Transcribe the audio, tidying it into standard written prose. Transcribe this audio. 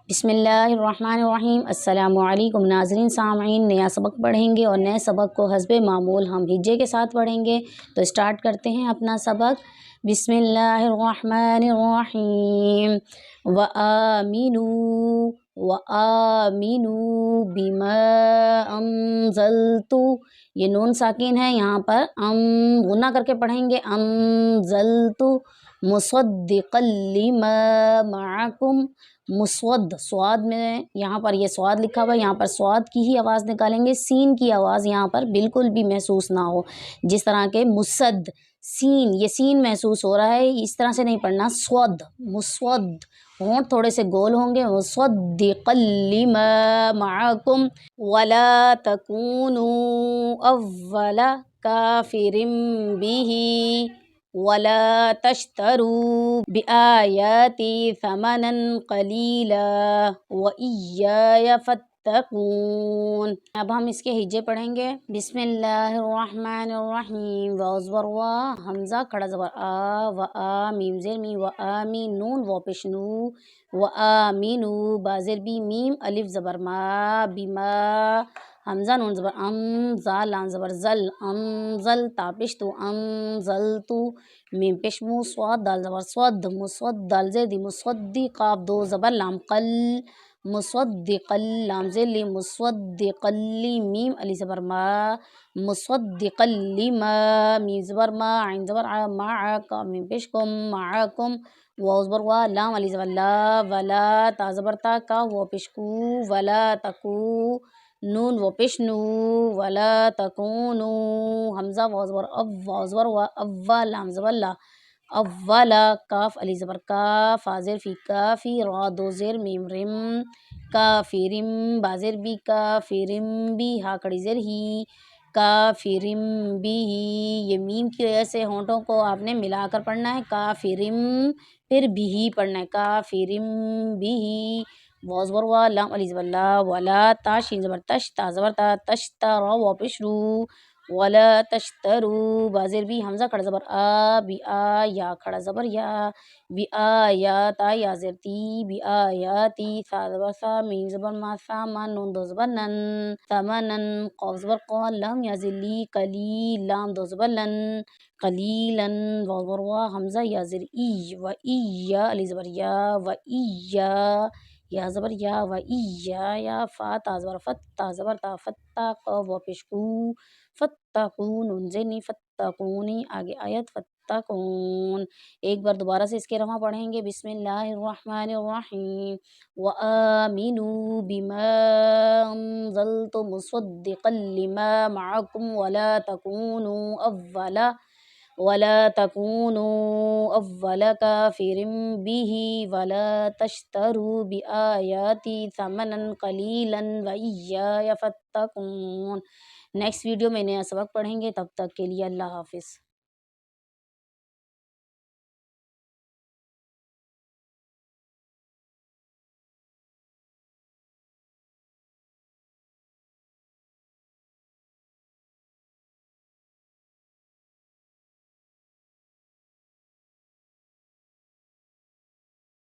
بسم اللہ الرحمن الرحیم۔ السلام علیکم ناظرین سامعین، نیا سبق پڑھیں گے اور نئے سبق کو حسب معمول ہم ہجے کے ساتھ پڑھیں گے۔ تو اسٹارٹ کرتے ہیں اپنا سبق۔ بسم اللہ الرحمن الرحیم۔ وَآمِنُوا وَآمِنُوا بِمَا أَنزَلْتُ، یہ نون ساکن ہے، یہاں پر غنہ کر کے پڑھیں گے۔ أَنزَلْتُ مُصَدِّقًا لِمَا مَعَكُمْ، مسود سواد میں یہاں پر یہ سواد لکھا ہوا ہے، یہاں پر سواد کی ہی آواز نکالیں گے، سین کی آواز یہاں پر بالکل بھی محسوس نہ ہو، جس طرح کے مسد سین، یہ سین محسوس ہو رہا ہے، اس طرح سے نہیں پڑھنا۔ سود مسود، ہونٹ تھوڑے سے گول ہوں گے۔ مصدقا لما معکم ولا تکونوا اول کافر به ولا تشتروا بآیاتی ثمنا قلیلا وإیای فاتقون۔ اب ہم اس کے ہجے پڑھیں گے۔ بسم اللہ الرحمن الرحیم۔ واو زبر وا، حمزہ کھڑا زبر آ، و آ میم زیر می، و آمی نون و پیش نو، و آمینو با زیر بی میم الف زبر ما، بما حمزہ نون زبر ام، زال لام زبر زل، انزل تا پیش تو، انزلتو میم پیش مو، صاد دال زبر صد، مصد دال زیر دی، مصدی قاف دو زبر لام قل، مصدقا لام زیر لی، مصدقا لی میم علی زبر ما، مصدقا لما میم زبر ما، عین زبر ع، معک میم پیش کم، معکم واو زبر وا، لام علی زبر لا، ولا تا زبر تا، کاف واو پیش کو، ولا تکو نون و پیش نو، ولا تکونو حمزہ واو زبر او، واو زبر وا، اوا لام زبر لا، اولا کاف علی زبر کا، فا زیر فی کافی، را دو زیر میم رم، کافرم با زیر بی، کافرم بی ہا کھڑی زیر ہی، کافرم بی، یہ میم کی وجہ سے ہونٹوں کو آپ نے ملا کر پڑھنا ہے، کافرم پھر بھی پڑھنا ہے، کافرم بھی، واو زبر وا، لام علی زبر لا، ولا تا شین زبر تش، تا زبر تا، تشتا را واو پیش رو، ولا تشترو با زیر بی، حمزہ کھڑا زبر آ، بی آ یا کھڑا زبر یا، بی آیات یا زیر تی، بی آیاتی ثا زبر ثا، میم زبر ما، ثامن نون دو زبر نن، ثمنن قاف زبر قا، لام یا زیر لی، قلیل لام دو زبر لن، قلیلا واو زبر وا، حمزہ یا زیر ای، و ای یا علی زبر یا، و ای یا زبر یا، و ای یا فا تا زبر فت، تا زبر تا، فتا قاف و پیش کو، فتقون نون زیر نی، فتقونی آگے آیت فتقون۔ ایک بار دوبارہ سے اس کے رواں پڑھیں گے۔ بسم اللہ الرحمن الرحیم۔ وآمنوا بما انزلت مصدقا لما معكم ولا تكونوا أول كافر به ولا تشتروا بآياتي ثمنا قليلا وإياي فاتقون۔ نیکسٹ ویڈیو میں نیا سبق پڑھیں گے، تب تک کے لیے اللہ حافظ۔